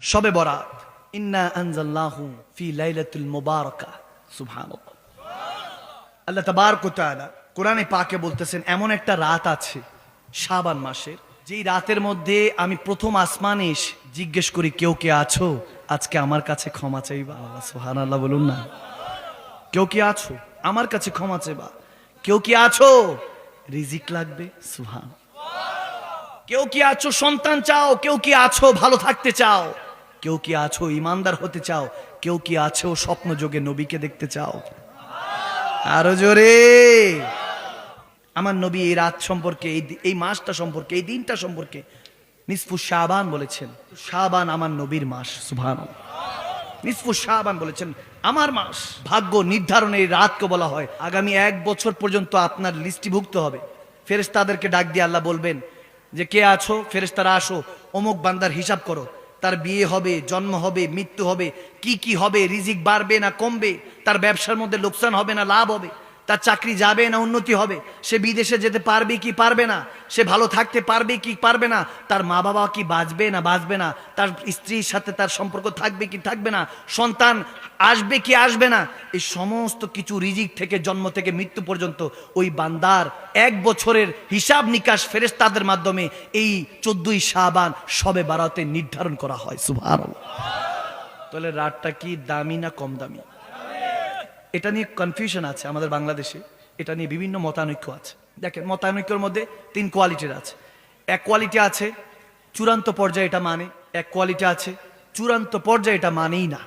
শবে বরাত, ইন্না আনজালনাহু ফি লাইলাতুল মুবারাকা। সুবহানাল্লাহ। আল্লাহ তাবারক ওয়া তাআলা কোরআনে পাকে বলতেছেন এমন একটা রাত আছে শাবান মাসের, যেই রাতের মধ্যে আমি প্রথম আসমানে এসে জিজ্ঞেস করি, কেউ কে আছো আজকে আমার কাছে ক্ষমা চাইবা? সুবহানাল্লাহ বলুন না। কেউ কি আছো আমার কাছে ক্ষমা চাইবা? কেউ কি আছো রিজিক লাগবে? সুবহান। কেউ কি আছো সন্তান চাও? কেউ কি আছো ভালো থাকতে চাও? কেউ কি আছো ইমানদার হতে চাও? কেউ কি আছো স্বপ্ন যোগে নবীকে দেখতে চাও? আরো জোরে। আমার নবী এই রাত সম্পর্কে, এই মাসটা সম্পর্কে, এই দিনটা সম্পর্কে নিসফু শাবান বলেছেন। শাবান আমার নবীর মাস। সুবহানাল্লাহ। নিসফু শাবান বলেছেন আমার মাস। ভাগ্য নির্ধারণের রাতকে বলা হয় আগামী 1 বছর পর্যন্ত আপনার লিস্টিভুক্ত হবে। ফেরেশতাদেরকে ডাক দিয়ে আল্লাহ বলবেন যে কে আছো? ফেরেশতারা আসো, অমুক বান্দার হিসাব করো, তার বিয়ে হবে, জন্ম হবে, মৃত্যু হবে, কি কি হবে, রিজিক বাড়বে না কমবে, তার ব্যবসার মধ্যে লোকসান হবে না লাভ হবে, তার চাকরি যাবে না উন্নতি হবে, সে বিদেশে যেতে পারবে কি পারবে না, সে ভালো থাকতে পারবে কি পারবে না, তার মা বাবা কি বাঁচবে না বাঁচবে না, তার স্ত্রীর সাথে তার সম্পর্ক থাকবে কি থাকবে না, সন্তান আসবে কি আসবে না, এই সমস্ত কিছু রিজিক থেকে জন্ম থেকে মৃত্যু পর্যন্ত ওই বান্দার 1 বছরের হিসাব নিকাশ ফেরেশতাদের মাধ্যমে এই 14ই শাবান শবে বারাতে নির্ধারণ করা হয়। সুবহানাল্লাহ। তাহলে রাতটা কি দামি না কম দামি? এটা নিয়ে কনফিউশন আছে আমাদের বাংলাদেশে, এটা নিয়ে বিভিন্ন মতানৈক্য আছে। দেখেন, মতানৈক্যের মধ্যে 3 কোয়ালিটির আছে। এক কোয়ালিটি আছে চূড়ান্ত পর্যায়ে এটা মানে, এক কোয়ালিটি আছে চূড়ান্ত পর্যায়ে এটা মানেই না।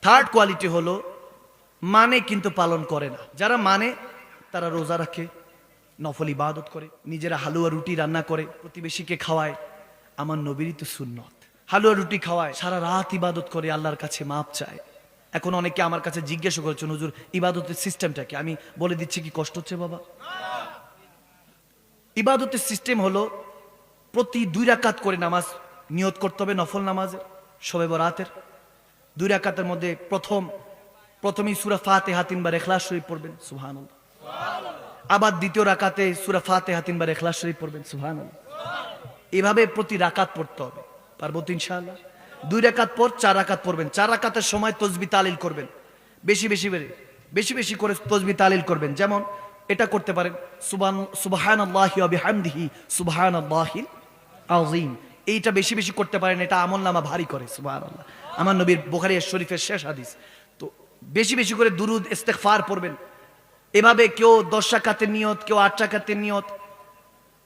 থার্ড কোয়ালিটি হলো মানে কিন্তু পালন করে না। যারা মানে তারা রোজা রাখে, নফল ইবাদত করে, নিজেরা হালুয়া রুটি রান্না করে, প্রতিবেশীকে খাওয়ায়। আমার নবীরই তো সুন্নত, হালুয়া রুটি খাওয়ায়, সারা রাত ইবাদত করে, আল্লাহর কাছে মাপ চায়। এখন অনেকে আমার কাছে জিজ্ঞাসা করেছেন, হুজুর ইবাদতের সিস্টেমটা কি? আমি বলে দিচ্ছি, কি কষ্ট হচ্ছে বাবা? ইবাদতের সিস্টেম হলো প্রতি 2 রাকাত করে নামাজ নিয়ত করতে হবে, নফল নামাজের, শবে বরাতের 2 রাকাতের মধ্যে প্রথমেই সূরা ফাতিহা 3 বার ইখলাস শরীফ পড়বেন। সুবহানাল্লাহ। আবার দ্বিতীয় রাকাতে সূরা ফাতিহা 3 বার ইখলাস শরীফ পড়বেন। সুবহানাল্লাহ। এভাবে প্রতি রাকাত পড়তে হবে। পারবো তো ইনশাআল্লাহ? 2 রাকাত পর 4 রাকাত পড়বেন। 4 রাকাতের সময় তাসবিহ তাহলিল করবেন, বেশি বেশি করে তাসবিহ তাহলিল করবেন। যেমন এটা করতে পারেন, সুবহানাল্লাহি ওয়া বিহামদিহি সুবহানাল্লাহিল আযীম। এইটা বেশি বেশি করতে পারেন, এটা আমলনামা ভারী করে। সুবহানাল্লাহ। আমার নবীর বুখারী শরীফের শেষ হাদিস। তো বেশি বেশি করে দুরুদ ইস্তিগফার পড়বেন। এভাবে কেউ 10 রাকাতের নিয়ত, কেউ 8 রাকাতের নিয়ত,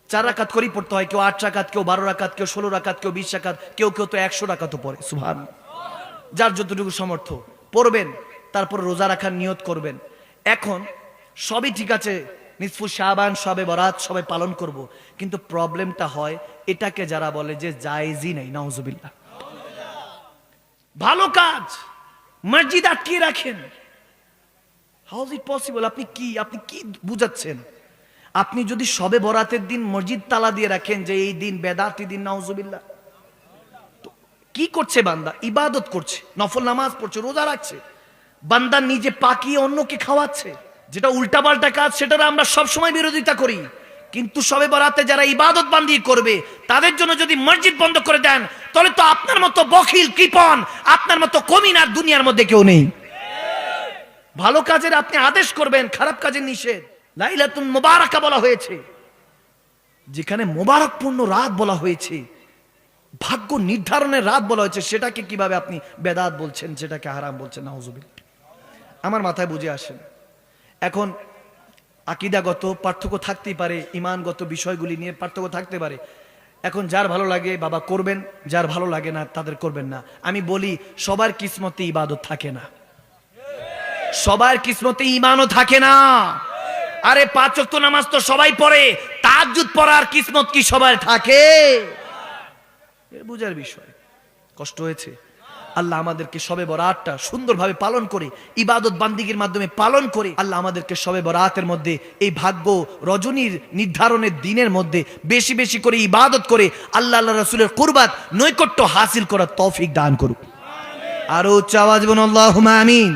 4 রাকাত করেই পড়তে হয়। কেউ 8 রাকাত, কেউ 12 রাকাত, কেউ 16 রাকাত, কেউ 20 রাকাত, কেউ তো 100 রাকাতও পড়ে। সুবহানাল্লাহ। যার যতটুকু সমর্থ পড়বেন, তারপর রোজা রাখার নিয়ত করবেন। এখন সবই ঠিক আছে, নিসফু শাবান, শবে বরাত সবাই পালন করব, কিন্তু প্রবলেমটা হয় এটাকে যারা বলে যে জায়েজই নাই। নাউজুবিল্লাহ। ভালো কাজ মসজিদ আটকিয়ে রাখেন। How is it possible? আপনি কি বুঝাচ্ছেন? আপনি যদি শবে বরাতের দিন মসজিদ তালা দিয়ে রাখেন যে এই দিন বেদাতি দিন, নাউজুবিল্লাহ, তো কি করছে বান্দা? ইবাদত করছে, নফল নামাজ পড়ছে, রোজা রাখছে, বান্দা নিজে পাকিয়ে অন্যকে খাওয়াচ্ছে, যেটা উল্টাপাল্টা কাজ, সেটার আমরা সব সময় বিরোধিতা করি। কিন্তু শবে বরাতে যারা ইবাদত বান্দি করবে তাদের জন্য যদি মসজিদ বন্ধ করে দেন, তাহলে তো আপনার মতো বখিল, কৃপণ, আপনার মতো কমিনার দুনিয়ার মধ্যে কেউ নেই। ভালো কাজের আপনি আদেশ করবেন, খারাপ কাজের নিষেধ। লাইলাতুল মুবারাকা বলা হয়েছে, যেখানে মোবারকপূর্ণ রাত বলা হয়েছে, ভাগ্য নির্ধারণের রাত বলা হয়েছে, সেটাকে কিভাবে আপনি বেদাত বলছেন, সেটাকে হারাম বলছেন? নাউজুবিল্লাহ। আমার মাথায় বুঝে আসেন। এখন আকীদাগত পার্থক্য থাকতেই পারে, ঈমানগত বিষয়গুলি নিয়ে পার্থক্য থাকতে পারে। এখন যার ভালো লাগে বাবা করবেন, যার ভালো লাগে না তাদের করবেন না। আমি বলি, সবার কিসমতে ইবাদত থাকে না, সবার কিসমতে ঈমানও থাকে না। আরে 5 ওয়াক্ত নামাজ তো সবাই পড়ে, তাহাজ্জুদ পড়ার কিসমত কি সবার থাকে? বুঝার বিষয়। কষ্ট হয়েছে। আল্লাহ আমাদেরকে শবে বরাতটা সুন্দরভাবে পালন করে, ইবাদত বান্দিগির মাধ্যমে পালন করে, আল্লাহ আমাদেরকে শবে বরাতের মধ্যে, এই ভাগ্য রজনীর নির্ধারণের দিনের মধ্যে বেশি বেশি করে ইবাদত করে আল্লাহ রাসূলের কুরবাত নৈকট্য হাসিল করার তৌফিক দান করুক। আরো উচ্চ আওয়াজ বলুন আল্লাহুম্মা আমিন।